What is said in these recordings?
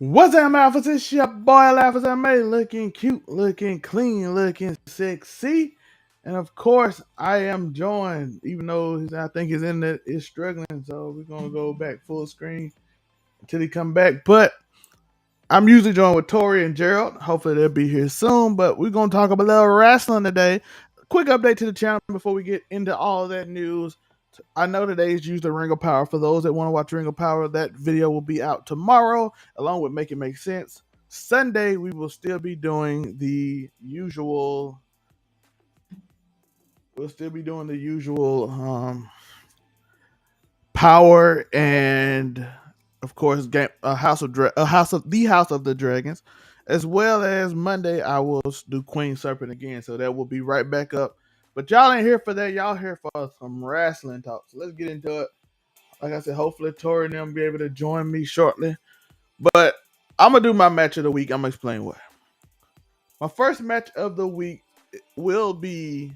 What's up, Alphas? It's your boy, Alphas. I made looking cute, looking clean, looking sexy. And of course, I am joined, even though I think his internet is struggling. So we're going to go back full screen until he come back. But I'm usually joined with Tori and Gerald. Hopefully they'll be here soon. But we're going to talk about a little wrestling today. Quick update to the channel before we get into all that news. I know today's used the Ring of Power. For those that want to watch Ring of Power, that video will be out tomorrow, along with Make It Make Sense. Sunday, we will still be doing the usual. We'll still be doing the usual Power and, of course, House of the Dragons, as well as Monday. I will do Queen Serpent again, so that will be right back up. But y'all ain't here for that. Y'all here for some wrestling talk. So let's get into it. Like I said, hopefully Tori and them be able to join me shortly. But I'm gonna do my match of the week. I'm gonna explain why. My first match of the week will be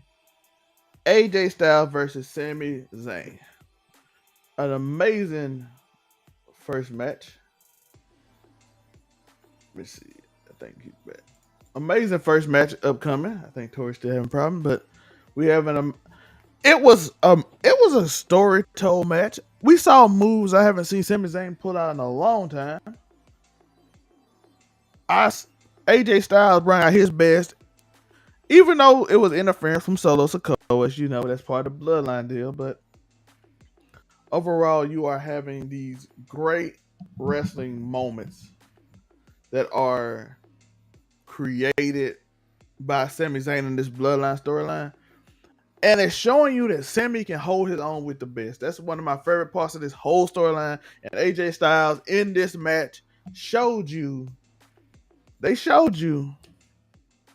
AJ Styles versus Sami Zayn. An amazing first match. Let me see. I think he's back. Amazing first match upcoming. I think Tori's still having a problem, but we have it was a story told match. We saw moves I haven't seen Sami Zayn pull out in a long time. AJ Styles brought out his best, even though it was interference from Solo Sikoa, as you know, that's part of the bloodline deal. But overall, you are having these great wrestling moments that are created by Sami Zayn in this bloodline storyline. And it's showing you that Sami can hold his own with the best. That's one of my favorite parts of this whole storyline. And AJ Styles in this match showed you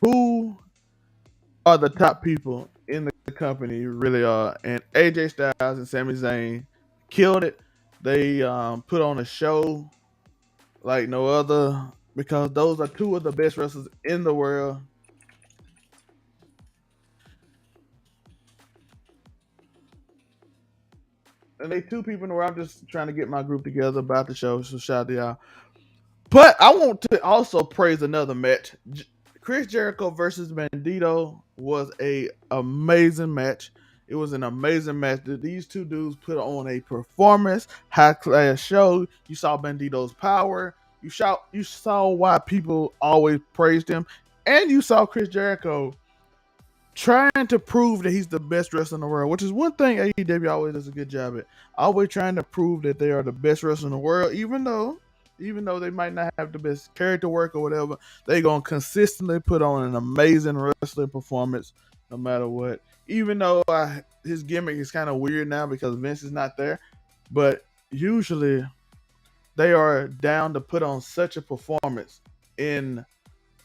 who are the top people in the company, really are. And AJ Styles and Sami Zayn killed it. They put on a show like no other, because those are two of the best wrestlers in the world. And they two people in the world. I'm just trying to get my group together about the show, so shout out to y'all. But I want to also praise another match. Chris Jericho versus Bandito was a amazing match. It was an amazing match. These two dudes put on a performance, high class show. You saw Bandito's power. You saw why people always praised him, and you saw Chris Jericho trying to prove that he's the best wrestler in the world, which is one thing AEW always does a good job at. Always trying to prove that they are the best wrestler in the world, even though they might not have the best character work or whatever, they gonna consistently put on an amazing wrestling performance no matter what. Even though his gimmick is kind of weird now because Vince is not there, but usually they are down to put on such a performance in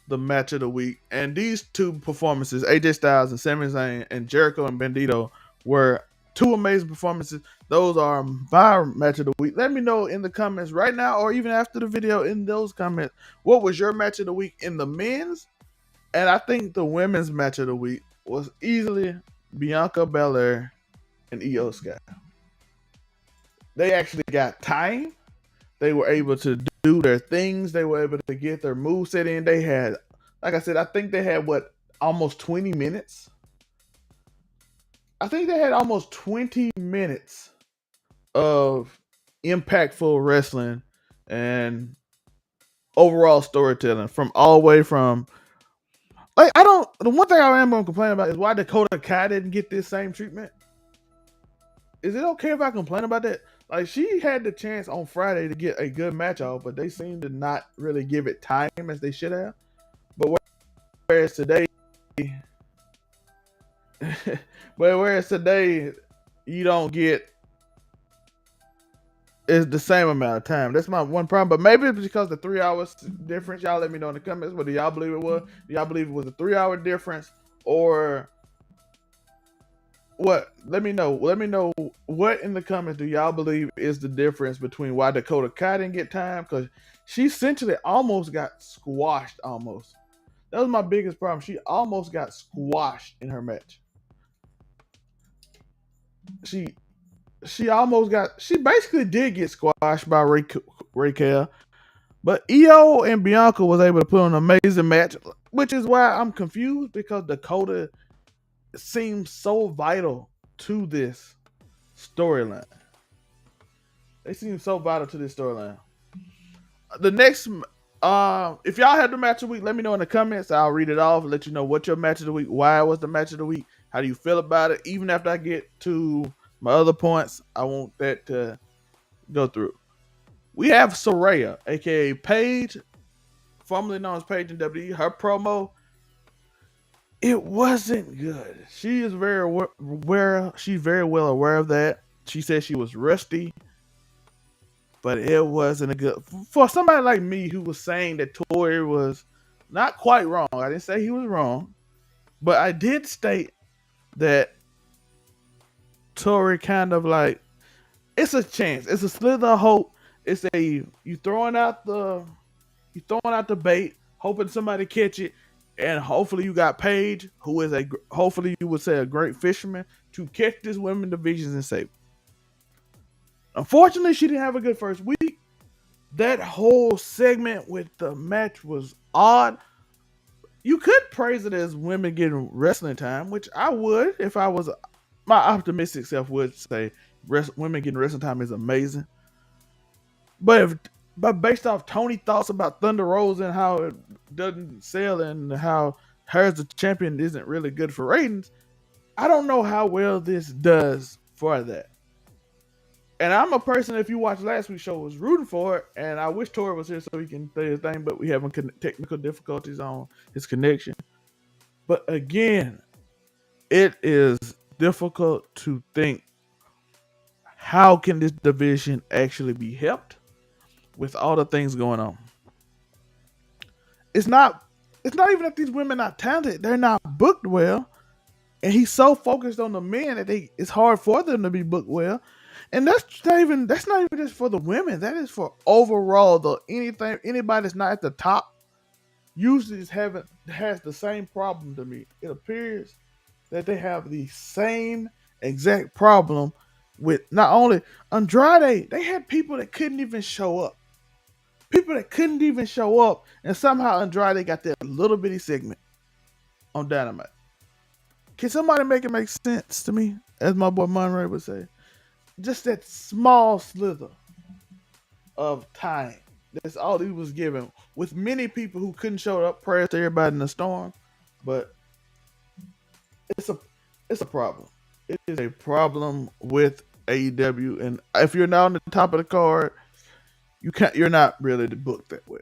the match of the week. And these two performances, AJ Styles and Sami Zayn, and Jericho and Bandito, were two amazing performances. Those are my match of the week. Let me know in the comments right now, or even after the video in those comments, what was your match of the week in the men's. And I think the women's match of the week was easily Bianca Belair and Io Sky. They actually got time. They were able to do their things. They were able to get their moveset in. They had, like I said, I think they had almost 20 minutes. I think they had almost 20 minutes of impactful wrestling and overall storytelling from all the way from, like, the one thing I am going to complain about is why Dakota Kai didn't get this same treatment. Is it okay if I complain about that? Like, she had the chance on Friday to get a good match off, but they seem to not really give it time as they should have. But whereas today, you don't get is the same amount of time. That's my one problem. But maybe it's because the 3 hours difference. Y'all let me know in the comments. What do y'all believe it was? Do y'all believe it was a 3-hour difference, or what? Let me know. Let me know what in the comments do y'all believe is the difference between why Dakota Kai didn't get time, because she essentially almost got squashed. Almost. That was my biggest problem. She almost got squashed in her match. She basically did get squashed by Raquel, But Io and Bianca was able to put on an amazing match, which is why I'm confused because Dakota seems so vital to this storyline. They seem so vital to this storyline. The next, if y'all had the match of the week, let me know in the comments. I'll read it off and let you know what your match of the week, why it was the match of the week, how do you feel about it. Even after I get to my other points, I want that to go through. We have Saraya, aka Paige, formerly known as Paige in WWE. Her promo, it wasn't good. She is very aware. She's very well aware of that. She said she was rusty, but it wasn't a good for somebody like me who was saying that Tori was not quite wrong. I didn't say he was wrong, but I did state that Tori kind of like it's a chance. It's a slither of hope. It's a you throwing out the bait, hoping somebody catch it, and hopefully you got Paige, who is hopefully you would say a great fisherman, to catch this women divisions and save. Unfortunately, she didn't have a good first week. That whole segment with the match was odd. You could praise it as women getting wrestling time, which I would if I was my optimistic self would say women getting wrestling time is amazing. But based off Tony thoughts about Thunder Rosa and how it doesn't sell and how her as a champion isn't really good for ratings, I don't know how well this does for that. And I'm a person, if you watched last week's show, was rooting for it, and I wish Tori was here so he can say his thing, but we having technical difficulties on his connection. But again, it is difficult to think how can this division actually be helped with all the things going on. It's not even that these women are talented, they're not booked well. And he's so focused on the men that it's hard for them to be booked well. And that's not even just for the women. That is for overall anybody that's not at the top usually has the same problem to me. It appears that they have the same exact problem with not only Andrade, they had people that couldn't even show up. And somehow Andrade got that little bitty segment on Dynamite. Can somebody make it make sense to me? As my boy Monray would say. Just that small slither of time. That's all he was given. With many people who couldn't show up, prayers to everybody in the storm. But it's a problem. It is a problem with AEW. And if you're not on the top of the card, you're not really booked that well.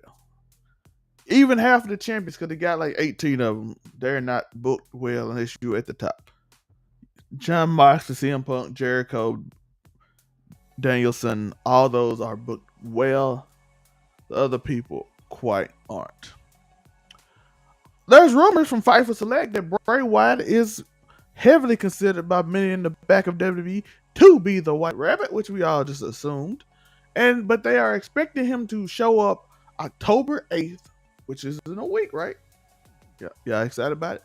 Even half of the champions, because they got like 18 of them, they're not booked well unless you're at the top. John Moxley, CM Punk, Jericho, Danielson, all those are booked well. The other people quite aren't. There's rumors from Fight for Select that Bray Wyatt is heavily considered by many in the back of WWE to be the White Rabbit, which we all just assumed. But they are expecting him to show up October 8th, which is in a week, right? Yeah, excited about it.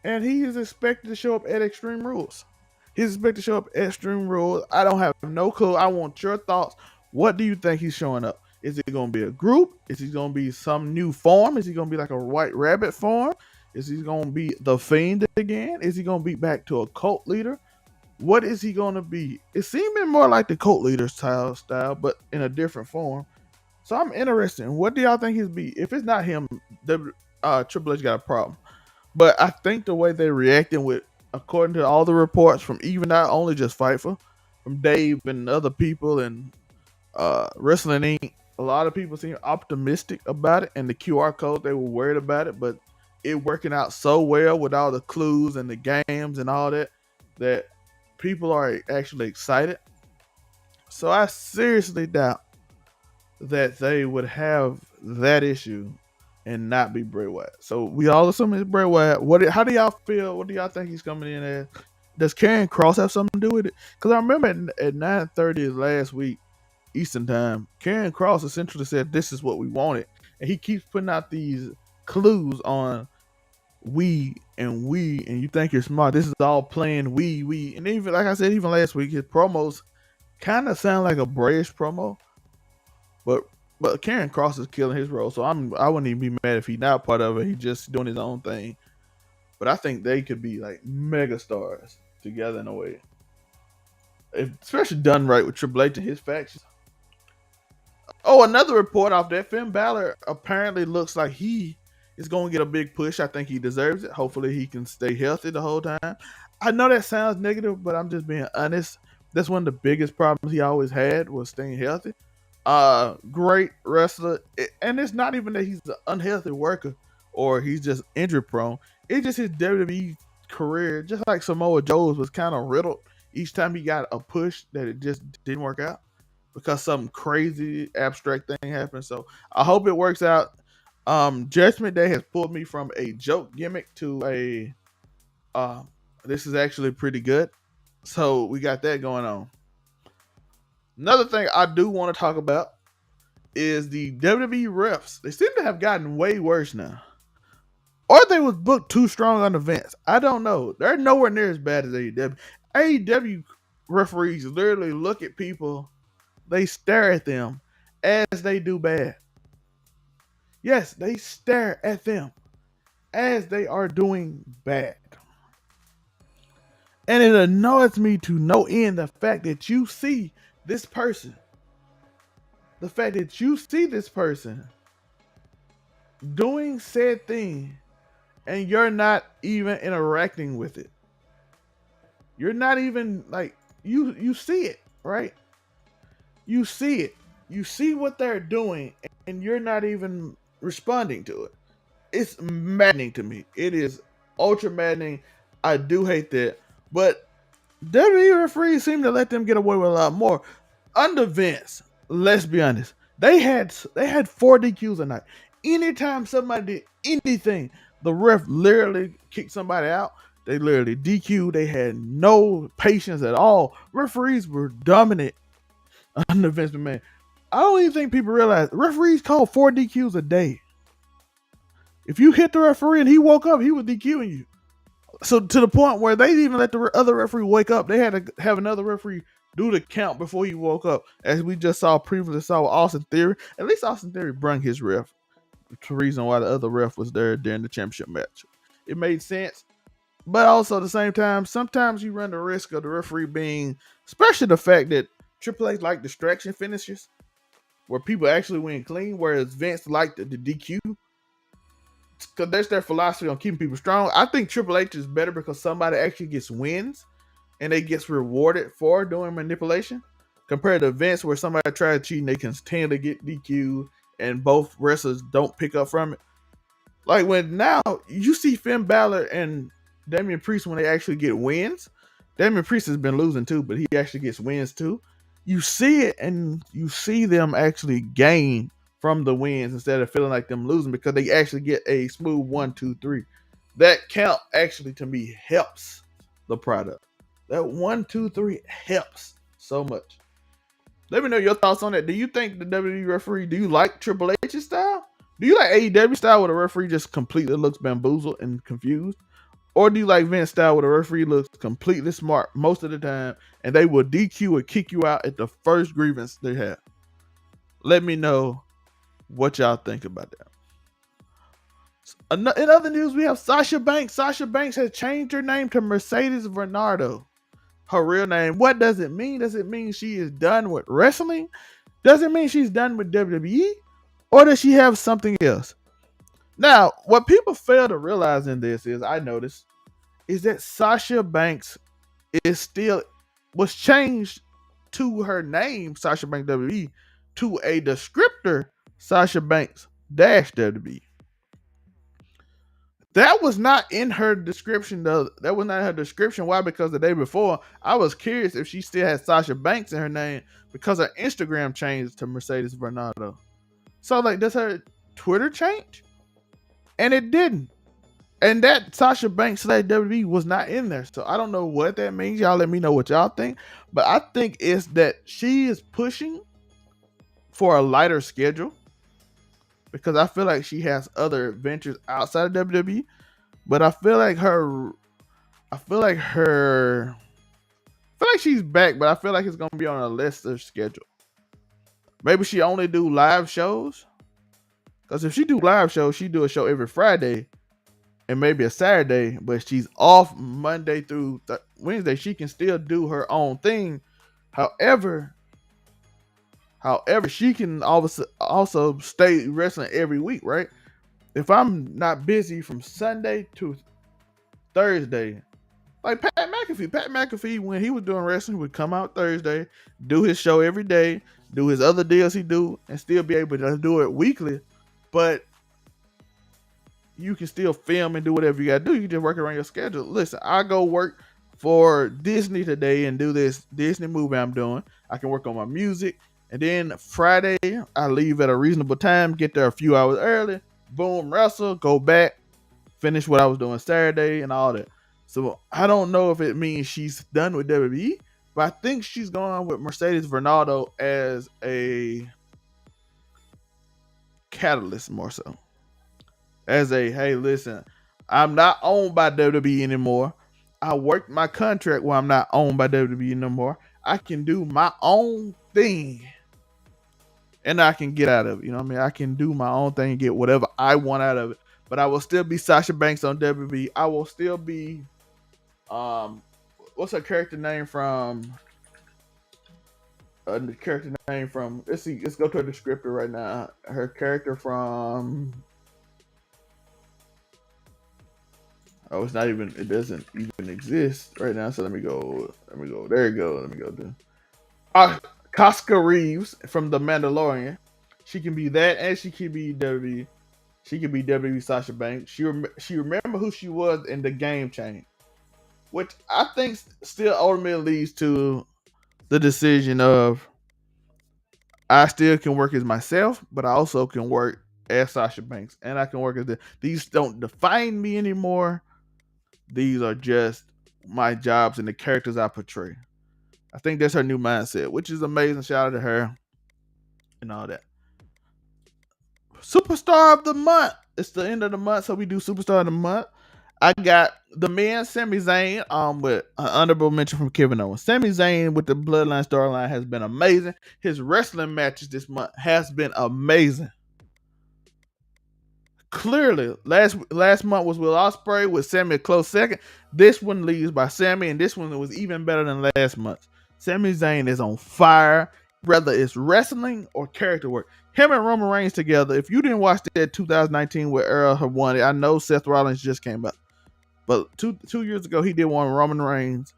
And he is expected to show up at Extreme Rules. He's expected to show up at Extreme Rules. I don't have no clue. I want your thoughts. What do you think he's showing up? Is it going to be a group? Is he going to be some new form? Is he going to be like a White Rabbit form? Is he going to be the Fiend again? Is he going to be back to a cult leader? What is he going to be? It's seeming more like the cult leader style, but in a different form. So I'm interested in what do y'all think he's be? If it's not him, Triple H got a problem. But I think the way they're reacting with, according to all the reports from even not only just Fightful, from Dave and other people and Wrestling Inc., a lot of people seem optimistic about it. And the QR code, they were worried about it, but it working out so well with all the clues and the games and all that people are actually excited. So I seriously doubt that they would have that issue and not be Bray Wyatt. So we all assume it's Bray Wyatt. How do y'all feel? What do y'all think he's coming in as? Does Karrion Kross have something to do with it? Because I remember at 9:30 last week Eastern time, Karrion Kross essentially said this is what we wanted, and he keeps putting out these clues on we, and you think you're smart. This is all playing we, and even like I said, even last week his promos kind of sound like a Brayish promo. But Karen Cross is killing his role, so I wouldn't even be mad if he's not part of it. He's just doing his own thing. But I think they could be like mega stars together in a way, especially done right with Triple H and his faction. Oh, another report off that Finn Balor apparently looks like he is going to get a big push. I think he deserves it. Hopefully, he can stay healthy the whole time. I know that sounds negative, but I'm just being honest. That's one of the biggest problems he always had was staying healthy. Great wrestler, and it's not even that he's an unhealthy worker or he's just injury prone. It's just his WWE career, just like Samoa Joe's, was kind of riddled each time he got a push that it just didn't work out because some crazy abstract thing happened. So I hope it works out. Judgment Day has pulled me from a joke gimmick to a this is actually pretty good. So we got that going on. Another thing I do want to talk about is the WWE refs. They seem to have gotten way worse now. Or they was booked too strong on events. I don't know. They're nowhere near as bad as AEW. AEW referees literally look at people, they stare at them as they do bad. Yes, they stare at them as they are doing bad. And it annoys me to no end the fact that you see this person. The fact that you see this person doing said thing and you're not even interacting with it. You're not even like you see it, right? You see it. You see what they're doing and you're not even responding to it. It's maddening to me. It is ultra maddening. I do hate that. But WWE referees seem to let them get away with a lot more. Under Vince, let's be honest, they had 4 DQs a night. Anytime somebody did anything, the ref literally kicked somebody out. They literally DQ. They had no patience at all. Referees were dominant under Vince McMahon. I don't even think people realize referees call 4 DQs a day. If you hit the referee and he woke up, he was DQing you. So to the point where they didn't even let the other referee wake up. They had to have another referee do the count before he woke up. As we just previously saw with Austin Theory. At least Austin Theory brung his ref. The reason why the other ref was there during the championship match. It made sense. But also at the same time, sometimes you run the risk of the referee being, especially the fact that Triple H like distraction finishes, where people actually win clean, whereas Vince liked the DQ. Because that's their philosophy on keeping people strong. I think Triple H is better because somebody actually gets wins and they gets rewarded for doing manipulation compared to Vince where somebody tries to cheat and they continue to get DQ and both wrestlers don't pick up from it. Like when now you see Finn Balor and Damian Priest when they actually get wins. Damian Priest has been losing too, but he actually gets wins too. You see it and you see them actually gain from the wins instead of feeling like them losing because they actually get a smooth 1, 2, 3. That count actually to me helps the product. That 1, 2, 3 helps so much. Let me know your thoughts on that. Do you think the WWE referee, do you like Triple H's style? Do you like AEW style where the referee just completely looks bamboozled and confused? Or do you like Vince style where the referee looks completely smart most of the time and they will DQ or kick you out at the first grievance they have? Let me know what y'all think about that. In other news, we have Sasha Banks. Sasha Banks has changed her name to Mercedes Varnado. Her real name. What does it mean? Does it mean she is done with wrestling? Does it mean she's done with WWE? Or does she have something else? Now, what people fail to realize in this is, I noticed, is that Sasha Banks was changed to her name, Sasha Banks WWE, to a descriptor, Sasha Banks WWE. That was not in her description, though. That was not in her description. Why? Because the day before, I was curious if she still had Sasha Banks in her name because her Instagram changed to Mercedes Varnado. So, like, does her Twitter change? And it didn't. And that Sasha Banks WWE was not in there. So I don't know what that means. Y'all let me know what y'all think. But I think it's that she is pushing for a lighter schedule. Because I feel like she has other ventures outside of WWE. But I feel like she's back, but I feel like it's gonna be on a lesser schedule. Maybe she only do live shows. Because if she do live shows, she do a show every Friday and maybe a Saturday, but she's off Monday through Wednesday. She can still do her own thing. However, she can also stay wrestling every week, right? If I'm not busy from Sunday to Thursday, like Pat McAfee, when he was doing wrestling, would come out Thursday, do his show every day, do his other deals he do, and still be able to do it weekly. But you can still film and do whatever you gotta do. You can just work around your schedule. Listen, I go work for Disney today and do this Disney movie I'm doing. I can work on my music. And then Friday, I leave at a reasonable time, get there a few hours early, boom, wrestle, go back, finish what I was doing Saturday and all that. So I don't know if it means she's done with WWE, but I think she's going with Mercedes Varnado as a catalyst more so. As a, hey, listen, I'm not owned by WWE anymore. I worked my contract where I'm not owned by WWE anymore. I can do my own thing and I can get out of it. You know what I mean? I can do my own thing and get whatever I want out of it. But I will still be Sasha Banks on WWE. I will still be, what's her character name from? The character name from, let's see, let's go to a descriptor right now. Her character from, oh, it's not even, it doesn't even exist right now. So let me go, there you go, let me go to Casca Reeves from The Mandalorian. She can be that, and she can be WWE. She can be WWE Sasha Banks. She remember who she was in the game change, which I think still ultimately leads to the decision of I still can work as myself, but I also can work as Sasha Banks, and I can work as these don't define me anymore. These are just my jobs and the characters I portray. I think that's her new mindset, which is amazing. Shout out to her and all that. Superstar of the month. It's the end of the month, so we do Superstar of the month. I got the man Sami Zayn with an honorable mention from Kevin Owens. Sami Zayn with the Bloodline storyline has been amazing. His wrestling matches this month has been amazing. Clearly, last month was Will Ospreay with Sami a close second. This one leads by Sami, and this one was even better than last month. Sami Zayn is on fire, whether it's wrestling or character work. Him and Roman Reigns together. If you didn't watch that 2019 where Earl had won it, I know Seth Rollins just came up, but two years ago he did one with Roman Reigns,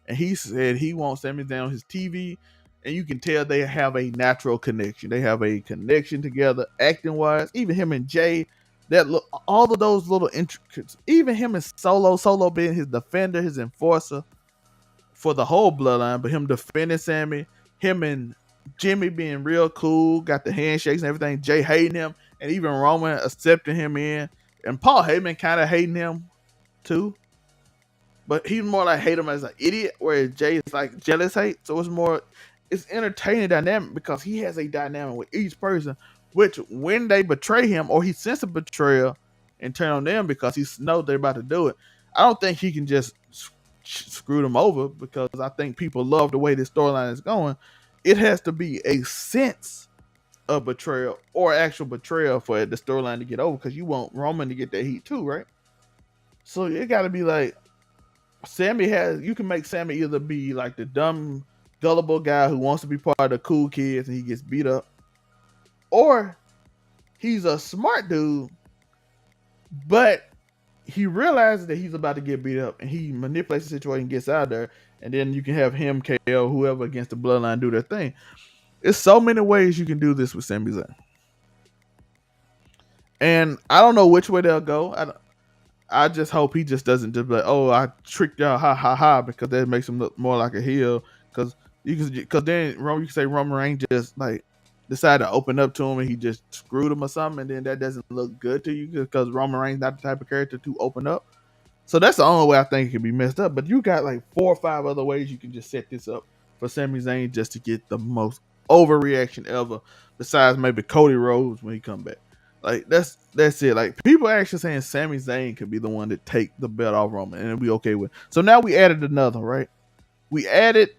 and he said he wants Sami Zayn on his TV, and you can tell they have a natural connection. They have a connection together, acting wise. Even him and Jay. That look, all of those little intricacies, even him and Solo being his defender, his enforcer for the whole bloodline, but him defending Sami, him and Jimmy being real cool, got the handshakes and everything, Jay hating him, and even Roman accepting him in, and Paul Heyman kind of hating him too, but he's more like hate him as an idiot, whereas Jay is like jealous hate. So it's entertaining dynamic because he has a dynamic with each person, which when they betray him or he senses a betrayal and turn on them because he knows they're about to do it, I don't think he can just screw them over, because I think people love the way this storyline is going. It has to be a sense of betrayal or actual betrayal for the storyline to get over, because you want Roman to get that heat too, right? So it got to be like you can make Sami either be like the dumb, gullible guy who wants to be part of the cool kids and he gets beat up, or he's a smart dude, but he realizes that he's about to get beat up and he manipulates the situation and gets out there, and then you can have him, KO, whoever against the bloodline do their thing. There's so many ways you can do this with Sami Zayn. And I don't know which way they'll go. I just hope he just doesn't just be like, oh, I tricked y'all, ha ha ha, because that makes him look more like a heel. Because then you can say Roman Reigns just like decided to open up to him and he just screwed him or something, and then that doesn't look good to you because Roman Reigns not the type of character to open up. So that's the only way I think it can be messed up. But you got like 4 or 5 other ways you can just set this up for Sami Zayn just to get the most overreaction ever, besides maybe Cody Rhodes when he come back. Like that's it. Like people are actually saying Sami Zayn could be the one to take the belt off Roman and it'll be okay with. So now we added another, right? We added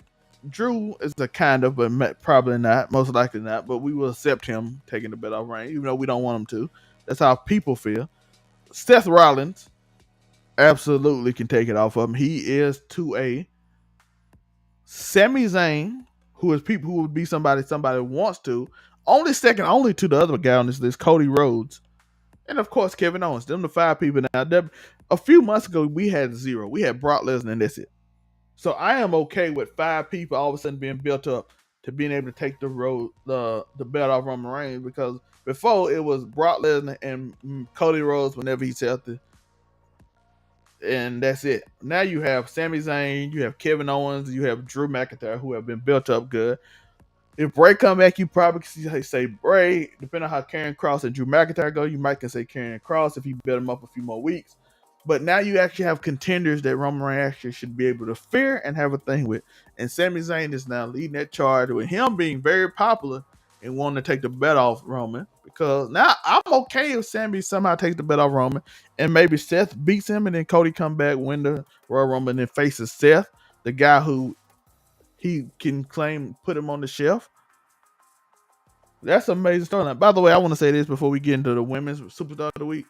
Drew is a kind of, but probably not, most likely not. But we will accept him taking the belt off Reigns, even though we don't want him to. That's how people feel. Seth Rollins absolutely can take it off of him. He is 2A. Sami Zayn, who is people who would be somebody wants to. Only second, only to the other guy on this list, Cody Rhodes. And of course, Kevin Owens. Them the 5 people now. A few months ago, we had 0. We had Brock Lesnar, and that's it. So I am okay with 5 people all of a sudden being built up to being able to take the belt off Roman Reigns, because before it was Brock Lesnar and Cody Rhodes whenever he's healthy, and that's it. Now you have Sami Zayn, you have Kevin Owens, you have Drew McIntyre, who have been built up good. If Bray come back, you probably say Bray. Depending on how Karrion Kross and Drew McIntyre go, you might can say Karrion Kross if you build him up a few more weeks. But now you actually have contenders that Roman Reigns actually should be able to fear and have a thing with. And Sami Zayn is now leading that charge with him being very popular and wanting to take the bet off Roman. Because now I'm okay if Sami somehow takes the bet off Roman and maybe Seth beats him and then Cody come back, win the Royal Rumble, and then faces Seth, the guy who he can claim put him on the shelf. That's an amazing storyline. By the way, I want to say this before we get into the women's Superstar of the Week.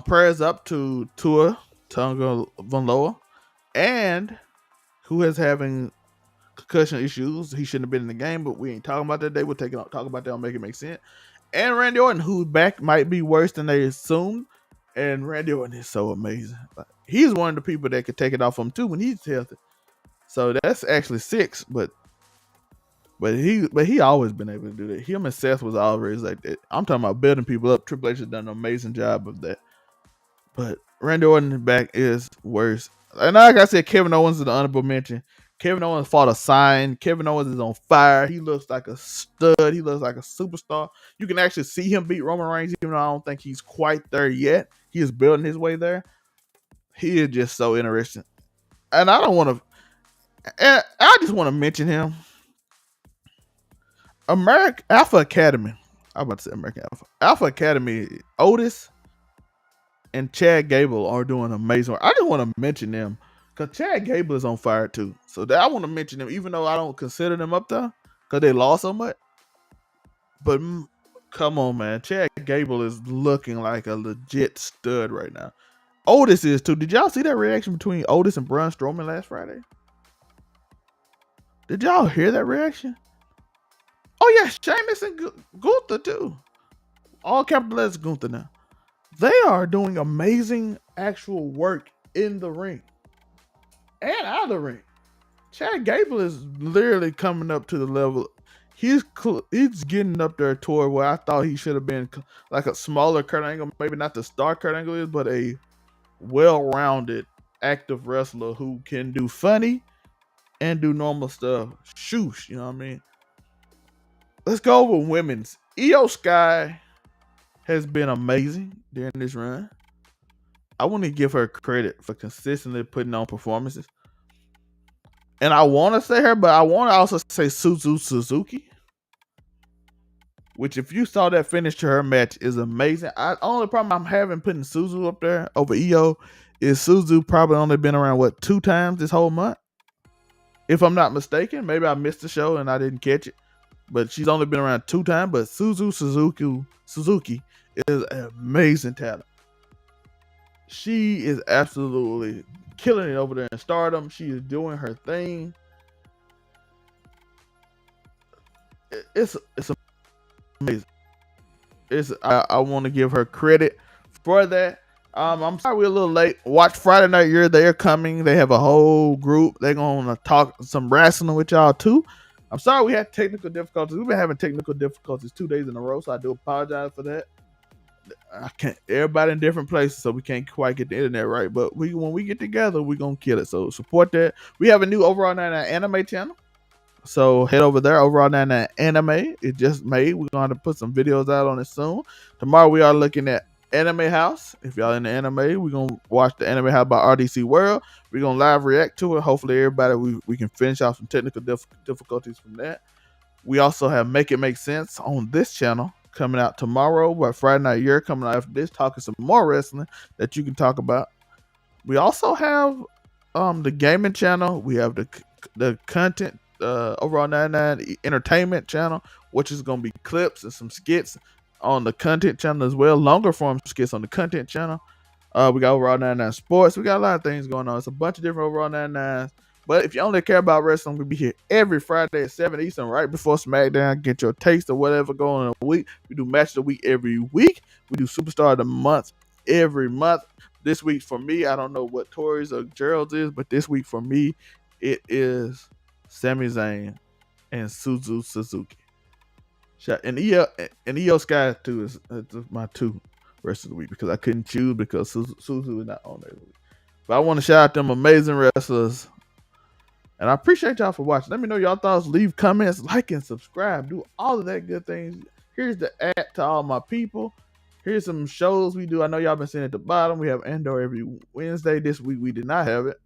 Prayers up to Tua Tagovailoa, and who is having concussion issues. He shouldn't have been in the game, but we ain't talking about that. They will talk about that and make it make sense. And Randy Orton, whose back might be worse than they assumed. And Randy Orton is so amazing. He's one of the people that could take it off him too when he's healthy. So that's actually 6, but he always been able to do that. Him and Seth was always like that. I'm talking about building people up. Triple H has done an amazing job of that. But Randy Orton's back is worse. And like I said, Kevin Owens is the honorable mention. Kevin Owens fought a sign. Kevin Owens is on fire. He looks like a stud. He looks like a superstar. You can actually see him beat Roman Reigns, even though I don't think he's quite there yet. He is building his way there. He is just so interesting. And I just want to mention him. Alpha Academy. I'm about to say American Alpha Academy. Otis and Chad Gable are doing amazing work. I just want to mention them because Chad Gable is on fire too. So I want to mention them, even though I don't consider them up there because they lost so much. But come on, man. Chad Gable is looking like a legit stud right now. Otis is too. Did y'all see that reaction between Otis and Braun Strowman last Friday? Did y'all hear that reaction? Oh yeah, Sheamus and Gunther too. All capital letters Gunther now. They are doing amazing actual work in the ring and out of the ring. Chad Gable is literally coming up to the level. He's getting up there toward where I thought he should have been, like a smaller Kurt Angle, maybe not the star Kurt Angle is, but a well-rounded, active wrestler who can do funny and do normal stuff. Shoosh, you know what I mean? Let's go with women's. Io Sky has been amazing during this run. I want to give her credit for consistently putting on performances. And I want to say her, but I want to also say Suzuki. Which, if you saw that finish to her match, is amazing. Only problem I'm having putting Suzu up there over Io is Suzu probably only been around, 2 times this whole month? If I'm not mistaken. Maybe I missed the show and I didn't catch it. But she's only been around 2 times. But Suzuki is an amazing talent. She is absolutely killing it over there in Stardom. She is doing her thing. It's amazing. I want to give her credit for that. I'm sorry we're a little late. Watch Friday Night You're There coming. They have a whole group. They're going to talk some wrestling with y'all too. I'm sorry we had technical difficulties. We've been having technical difficulties 2 days in a row, so I do apologize for that. I can't. Everybody in different places, so we can't quite get the internet right. But when we get together, we're gonna kill it. So support that. We have a new Overall 99 Anime channel, so head over there. Overall 99 Anime. It just made. We're gonna have to put some videos out on it soon. Tomorrow we are looking at Anime House. If y'all in the anime, we're gonna watch the Anime House by RDC World. We're gonna live react to it. Hopefully, everybody we can finish off some technical difficulties from that. We also have Make It Make Sense on this channel coming out tomorrow, but Friday Night You're coming out after this, talking some more wrestling that you can talk about. We also have the gaming channel. We have the the content overall 99 entertainment channel, which is gonna be clips and some skits on the content channel as well, longer form skits on the content channel. We got overall 99 sports. We got a lot of things going on. It's a bunch of different overall 99s. But if you only care about wrestling, we'll be here every Friday at 7 Eastern, right before SmackDown. Get your taste of whatever going on in a week. We do Match of the Week every week. We do Superstar of the Month every month. This week for me, I don't know what Tori's or Gerald's is, but this week for me, it is Sami Zayn and Suzuki. And EO Sky too is my two rest of the week because I couldn't choose because Suzu is not on there. But I want to shout out them amazing wrestlers. And I appreciate y'all for watching. Let me know y'all thoughts. Leave comments, like, and subscribe. Do all of that good things. Here's the ad to all my people. Here's some shows we do. I know y'all been seeing at the bottom. We have Andor every Wednesday. This week we did not have it.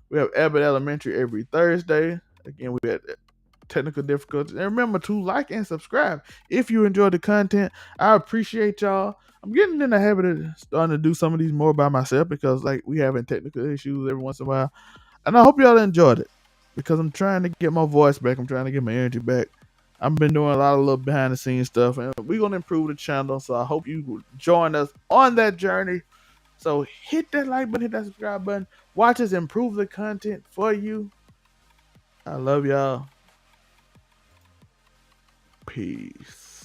We have Abbott Elementary every Thursday. Again, we had technical difficulties. And remember to like and subscribe if you enjoy the content. I appreciate y'all. I'm getting in the habit of starting to do some of these more by myself because like we having technical issues every once in a while. And I hope y'all enjoyed it because I'm trying to get my voice back. I'm trying to get my energy back. I've been doing a lot of little behind the scenes stuff and we're going to improve the channel. So I hope you join us on that journey. So hit that like button, hit that subscribe button. Watch us improve the content for you. I love y'all. Peace.